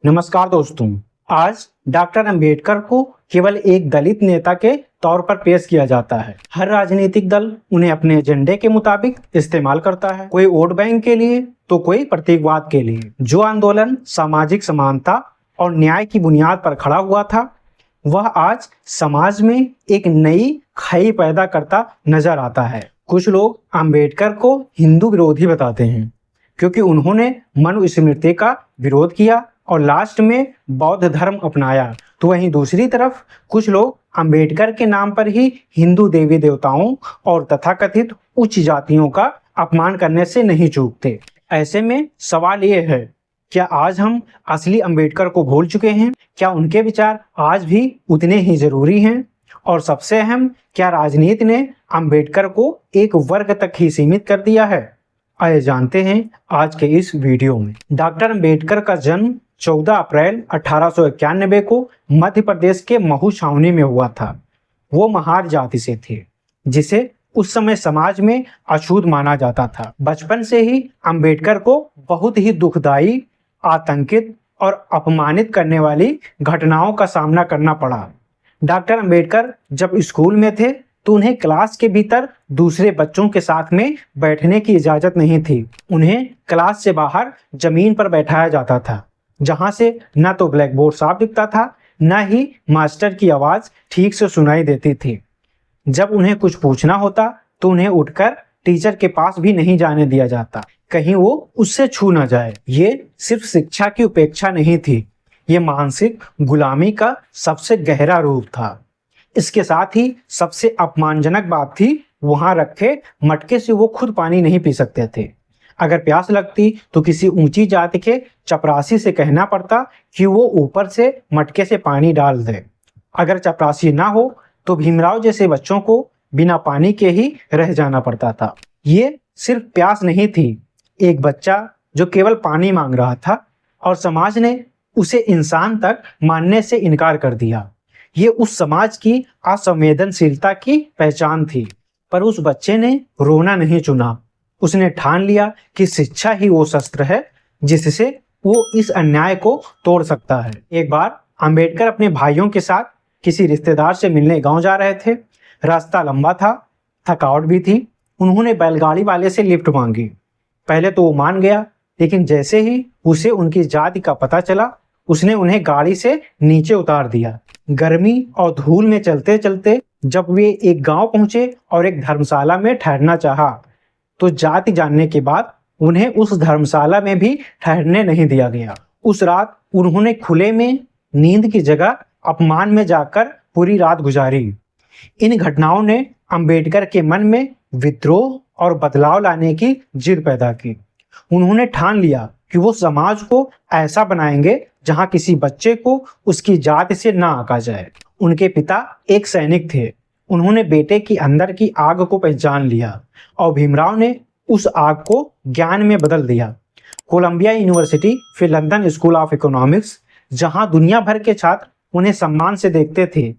नमस्कार दोस्तों। आज डॉक्टर अंबेडकर को केवल एक दलित नेता के तौर पर पेश किया जाता है। हर राजनीतिक दल उन्हें अपने एजेंडे के मुताबिक इस्तेमाल करता है, कोई वोट बैंक के लिए तो कोई प्रतीकवाद के लिए। जो आंदोलन सामाजिक समानता और न्याय की बुनियाद पर खड़ा हुआ था, वह आज समाज में एक नई खाई पैदा करता नजर आता है। कुछ लोग अंबेडकर को हिंदू विरोधी बताते हैं क्योंकि उन्होंने मनुस्मृति का विरोध किया और लास्ट में बौद्ध धर्म अपनाया। तो वहीं दूसरी तरफ कुछ लोग अंबेडकर के नाम पर ही हिंदू देवी देवताओं और तथाकथित उच्च जातियों का अपमान करने से नहीं चूकते। ऐसे में सवाल ये है, क्या आज हम असली अंबेडकर को भूल चुके हैं? क्या उनके विचार आज भी उतने ही जरूरी हैं? और सबसे अहम, क्या राजनीति ने अंबेडकर को एक वर्ग तक ही सीमित कर दिया है? आइए जानते हैं आज के इस वीडियो में। डॉक्टर अंबेडकर का जन्म 14 अप्रैल 1891 को मध्य प्रदेश के महू छावनी में हुआ था। वो महार जाति से थे, जिसे उस समय समाज में अछूत माना जाता था। बचपन से ही अंबेडकर को बहुत ही दुखदायी, आतंकित और अपमानित करने वाली घटनाओं का सामना करना पड़ा। डॉक्टर अंबेडकर जब स्कूल में थे तो उन्हें क्लास के भीतर दूसरे बच्चों के साथ में बैठने की इजाजत नहीं थी। उन्हें क्लास से बाहर जमीन पर बैठाया जाता था, जहां से न तो ब्लैक बोर्ड साफ दिखता था, न ही मास्टर की आवाज ठीक से सुनाई देती थी। जब उन्हें कुछ पूछना होता तो उन्हें उठकर टीचर के पास भी नहीं जाने दिया जाता, कहीं वो उससे छू न जाए। ये सिर्फ शिक्षा की उपेक्षा नहीं थी, ये मानसिक गुलामी का सबसे गहरा रूप था। इसके साथ ही सबसे अपमानजनक बात थी, वहां रखे मटके से वो खुद पानी नहीं पी सकते थे। अगर प्यास लगती तो किसी ऊंची जाति के चपरासी से कहना पड़ता कि वो ऊपर से मटके से पानी डाल दे। अगर चपरासी ना हो तो भीमराव जैसे बच्चों को बिना पानी के ही रह जाना पड़ता था। ये सिर्फ प्यास नहीं थी, एक बच्चा जो केवल पानी मांग रहा था और समाज ने उसे इंसान तक मानने से इनकार कर दिया। ये उस समाज की असंवेदनशीलता की पहचान थी। पर उस बच्चे ने रोना नहीं चुना। उसने ठान लिया कि शिक्षा ही वो शस्त्र है जिससे वो इस अन्याय को तोड़ सकता है। एक बार अंबेडकर अपने भाइयों के साथ किसी रिश्तेदार से मिलने गांव जा रहे थे। रास्ता लंबा था, थकावट भी थी। उन्होंने बैलगाड़ी वाले से लिफ्ट मांगी। पहले तो वो मान गया, लेकिन जैसे ही उसे उनकी जाति का पता चला, उसने उन्हें गाड़ी से नीचे उतार दिया। गर्मी और धूल में चलते चलते जब वे एक गांव पहुंचे और एक धर्मशाला में ठहरना चाहा, तो जाति जानने के बाद उन्हें उस धर्मशाला में भी ठहरने नहीं दिया गया। उस रात उन्होंने खुले में नींद की जगह अपमान में जाकर पूरी रात गुजारी। इन घटनाओं ने अंबेडकर के मन में विद्रोह और बदलाव लाने की जिद पैदा की। उन्होंने ठान लिया कि वो समाज को ऐसा बनाएंगे जहां किसी बच्चे को उसकी जाति से ना आंका जाए। उनके पिता एक सैनिक थे। उन्होंने बेटे की अंदर की आग को पहचान लिया और भीमराव ने उस आग को ज्ञान में बदल दिया। कोलंबिया यूनिवर्सिटी, फिर लंदन स्कूल ऑफ इकोनॉमिक्स, जहां दुनिया भर के छात्र उन्हें सम्मान से देखते थे,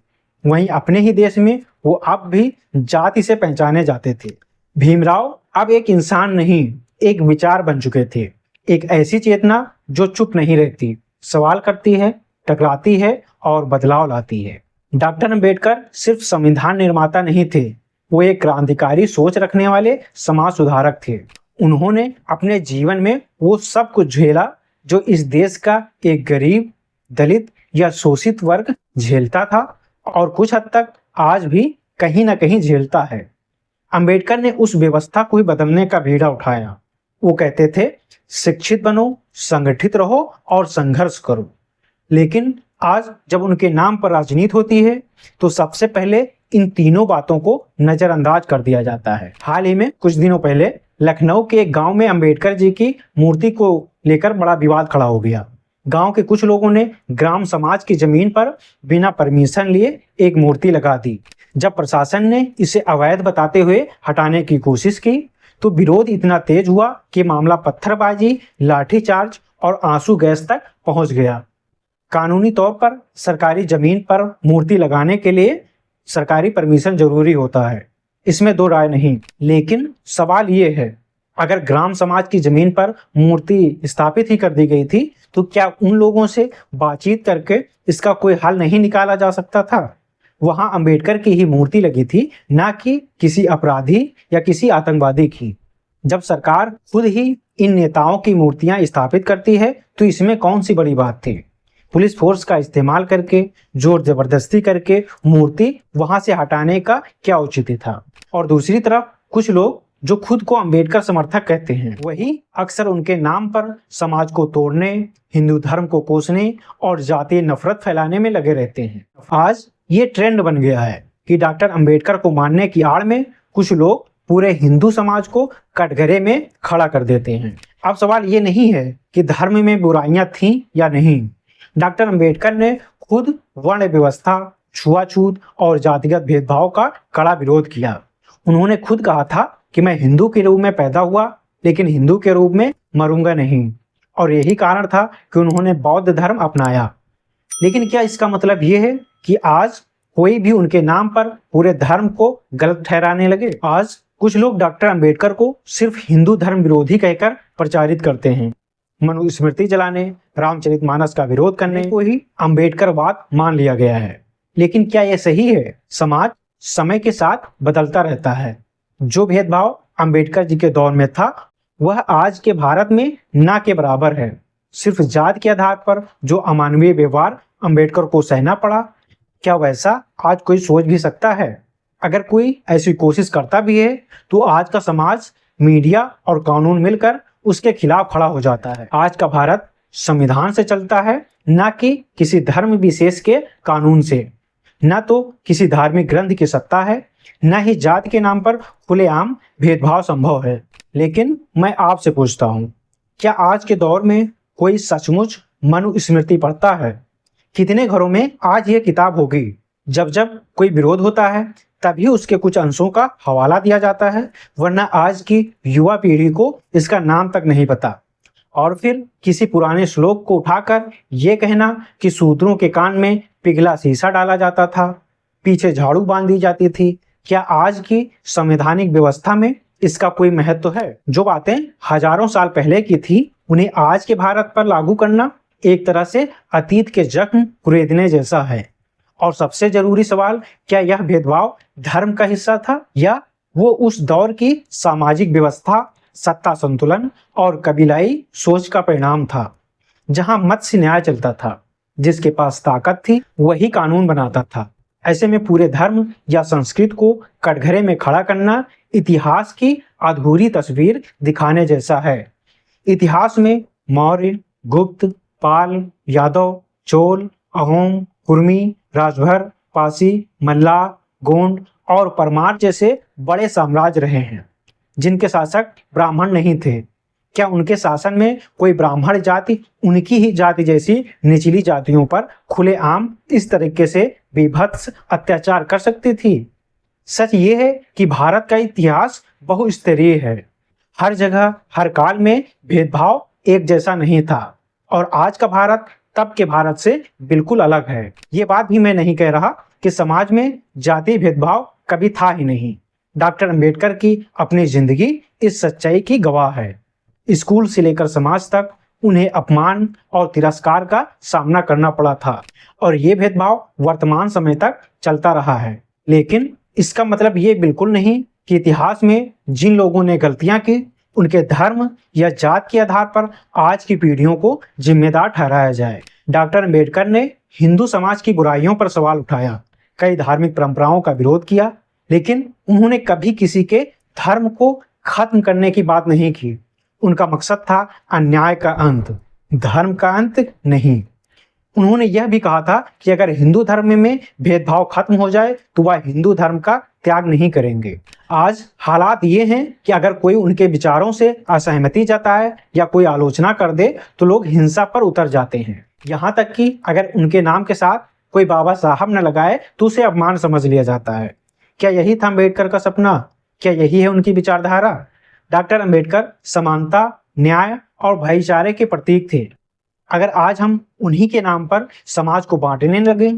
वहीं अपने ही देश में वो अब भी जाति से पहचाने जाते थे। भीमराव अब एक इंसान नहीं, एक विचार बन चुके थे। एक ऐसी चेतना जो चुप नहीं रहती, सवाल करती है, टकराती है और बदलाव लाती है। डॉक्टर अंबेडकर सिर्फ संविधान निर्माता नहीं थे, वो एक क्रांतिकारी सोच रखने वाले समाज सुधारक थे। उन्होंने अपने जीवन में वो सब कुछ झेला जो इस देश का एक गरीब, दलित या शोषित वर्ग झेलता था और कुछ हद तक आज भी कहीं ना कहीं झेलता है। अंबेडकर ने उस व्यवस्था को ही बदलने का बीड़ा उठाया। वो कहते थे, शिक्षित बनो, संगठित रहो और संघर्ष करो। लेकिन आज जब उनके नाम पर राजनीति होती है तो सबसे पहले इन तीनों बातों को नजरअंदाज कर दिया जाता है। हाल ही में कुछ दिनों पहले लखनऊ के एक गांव में अंबेडकर जी की मूर्ति को लेकर बड़ा विवाद खड़ा हो गया। गांव के कुछ लोगों ने ग्राम समाज की जमीन पर बिना परमिशन लिए एक मूर्ति लगा दी। जब प्रशासन ने इसे अवैध बताते हुए हटाने की कोशिश की तो विरोध इतना तेज हुआ कि मामला पत्थरबाजी, लाठीचार्ज और आंसू गैस तक पहुंच गया। कानूनी तौर पर सरकारी जमीन पर मूर्ति लगाने के लिए सरकारी परमिशन जरूरी होता है, इसमें दो राय नहीं। लेकिन सवाल ये है, अगर ग्राम समाज की जमीन पर मूर्ति स्थापित ही कर दी गई थी तो क्या उन लोगों से बातचीत करके इसका कोई हल नहीं निकाला जा सकता था? वहां अंबेडकर की ही मूर्ति लगी थी, ना कि किसी अपराधी या किसी आतंकवादी की। जब सरकार खुद ही इन नेताओं की मूर्तियां स्थापित करती है तो इसमें कौन सी बड़ी बात थी? पुलिस फोर्स का इस्तेमाल करके, जोर जबरदस्ती करके मूर्ति वहां से हटाने का क्या औचित्य था? और दूसरी तरफ कुछ लोग जो खुद को अंबेडकर समर्थक कहते हैं, वही अक्सर उनके नाम पर समाज को तोड़ने, हिंदू धर्म को कोसने और जातीय नफरत फैलाने में लगे रहते हैं। आज ये ट्रेंड बन गया है कि डॉक्टर अंबेडकर को मानने की आड़ में कुछ लोग पूरे हिंदू समाज को कटघरे में खड़ा कर देते हैं। अब सवाल ये नहीं है कि धर्म में बुराइयां थीं या नहीं। डॉक्टर अंबेडकर ने खुद वर्ण व्यवस्था, छुआछूत और जातिगत भेदभाव का कड़ा विरोध किया। उन्होंने खुद कहा था कि मैं हिंदू के रूप में पैदा हुआ, लेकिन हिंदू के रूप में मरूंगा नहीं। और यही कारण था कि उन्होंने बौद्ध धर्म अपनाया। लेकिन क्या इसका मतलब ये है कि आज कोई भी उनके नाम पर पूरे धर्म को गलत ठहराने लगे? आज कुछ लोग डॉक्टर अंबेडकर को सिर्फ हिंदू धर्म विरोधी कहकर प्रचारित करते हैं। मनुस्मृति जलाने, रामचरितमानस का विरोध करने को ही अंबेडकरवाद मान लिया गया है। लेकिन क्या यह सही है? समाज समय के साथ बदलता रहता है। जो भेदभाव अंबेडकर जी के दौर में था, वह आज के भारत में ना के बराबर है। सिर्फ जात के आधार पर जो अमानवीय व्यवहार अंबेडकर को सहना पड़ा, क्या वैसा आज कोई सोच भी सकता है? अगर कोई ऐसी कोशिश करता भी है तो आज का समाज, मीडिया और कानून मिलकर उसके खिलाफ खड़ा हो जाता है। आज का भारत संविधान से चलता है, ना कि किसी धर्म विशेष के कानून से। न तो किसी धार्मिक ग्रंथ की सत्ता है, न ही जाति के नाम पर खुलेआम भेदभाव संभव है। लेकिन मैं आपसे पूछता हूँ, क्या आज के दौर में कोई सचमुच मनुस्मृति पढ़ता है? कितने घरों में आज ये किताब होगी? जब जब कोई विरोध होता है तभी उसके कुछ अंशों का हवाला दिया जाता है, वरना आज की युवा पीढ़ी को इसका नाम तक नहीं पता। और फिर किसी पुराने श्लोक को उठाकर ये कहना कि सूत्रों के कान में पिघला शीशा डाला जाता था, पीछे झाड़ू बांध दी जाती थी। क्या आज की संवैधानिक व्यवस्था में इसका कोई महत्व है? जो बातें हजारों साल पहले की थी, उन्हें आज के भारत पर लागू करना एक तरह से अतीत के जख्म कुरेदने जैसा है। और सबसे जरूरी सवाल, क्या यह भेदभाव धर्म का हिस्सा था या वो उस दौर की सामाजिक व्यवस्था, सत्ता संतुलन और कबीलाई सोच का परिणाम था, जहां मत से न्याय चलता था। जिसके पास ताकत थी वही कानून बनाता था। ऐसे में पूरे धर्म या संस्कृति को कटघरे में खड़ा करना इतिहास की अधूरी तस्वीर दिखाने जैसा है। इतिहास में मौर्य, गुप्त, पाल, यादव, चोल, अहोम, कुर्मी, राजभर, पासी, मल्लाह, गोंड और परमार जैसे बड़े साम्राज्य रहे हैं, जिनके शासक ब्राह्मण नहीं थे। क्या उनके शासन में कोई ब्राह्मण जाति उनकी ही जाति जैसी निचली जातियों पर खुलेआम इस तरीके से बीभत्स अत्याचार कर सकती थी? सच ये है कि भारत का इतिहास बहुस्तरीय है। हर जगह, हर काल में भेदभाव एक जैसा नहीं था। और आज का भारत तब के भारत से बिल्कुल अलग है। ये बात भी मैं नहीं कह रहा कि समाज में जातीय भेदभाव कभी था ही नहीं। डॉक्टर अंबेडकर की अपनी जिंदगी इस सच्चाई की गवाह है। स्कूल से लेकर समाज तक उन्हें अपमान और तिरस्कार का सामना करना पड़ा था, और ये भेदभाव वर्तमान समय तक चलता रहा है। लेकिन इसका मतलब ये बिल्कुल नहीं कि इतिहास में जिन लोगों ने गलतियां की, उनके धर्म या जात के आधार पर आज की पीढ़ियों को जिम्मेदार ठहराया जाए। डॉक्टर अंबेडकर ने हिंदू समाज की बुराइयों पर सवाल उठाया, कई धार्मिक परंपराओं का विरोध किया, लेकिन उन्होंने कभी किसी के धर्म को खत्म करने की बात नहीं की। उनका मकसद था अन्याय का अंत, धर्म का अंत नहीं। उन्होंने यह भी कहा था कि अगर हिंदू धर्म में भेदभाव खत्म हो जाए तो वह हिंदू धर्म का त्याग नहीं करेंगे। आज हालात ये हैं कि अगर कोई उनके विचारों से असहमति जताए या कोई आलोचना कर दे तो लोग हिंसा पर उतर जाते हैं। यहाँ तक कि अगर उनके नाम के साथ कोई बाबा साहब न लगाए तो उसे अपमान समझ लिया जाता है। क्या यही था अंबेडकर का सपना? क्या यही है उनकी विचारधारा? डॉक्टर अंबेडकर समानता, न्याय और भाईचारे के प्रतीक थे। अगर आज हम उन्हीं के नाम पर समाज को बांटने लगे,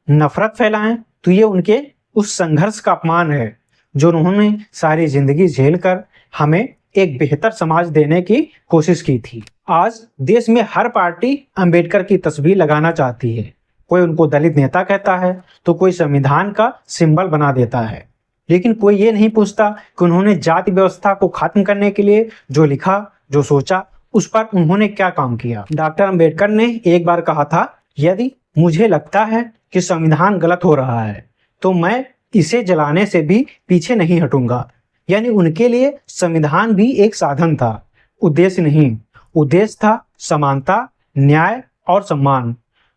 नफरत फैलाएं, तो ये उनके उस संघर्ष का अपमान है जो उन्होंने सारी जिंदगी झेल कर हमें एक बेहतर समाज देने की कोशिश की थी। आज देश में हर पार्टी अंबेडकर की तस्वीर लगाना चाहती है। कोई उनको दलित नेता कहता है तो कोई संविधान का सिंबल बना देता है, लेकिन कोई ये नहीं पूछता कि उन्होंने जाति व्यवस्था को खत्म करने के लिए जो लिखा, जो सोचा, उस पर उन्होंने क्या काम किया। डॉक्टर अंबेडकर ने एक बार कहा था, यदि मुझे लगता है कि संविधान गलत हो रहा है तो मैं इसे जलाने से भी पीछे नहीं हटूंगा। यानी उनके लिए संविधान भी एक साधन था, उद्देश्य नहीं। उद्देश्य था समानता, न्याय और सम्मान।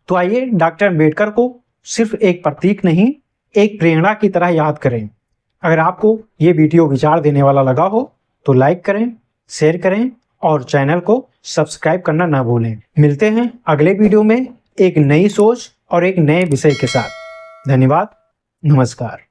तो आइए डॉक्टर अंबेडकर को सिर्फ एक प्रतीक नहीं, एक प्रेरणा की तरह याद करें। अगर आपको ये वीडियो विचार देने वाला लगा हो तो लाइक करें, शेयर करें और चैनल को सब्सक्राइब करना ना भूलें। मिलते हैं अगले वीडियो में एक नई सोच और एक नए विषय के साथ। धन्यवाद, नमस्कार।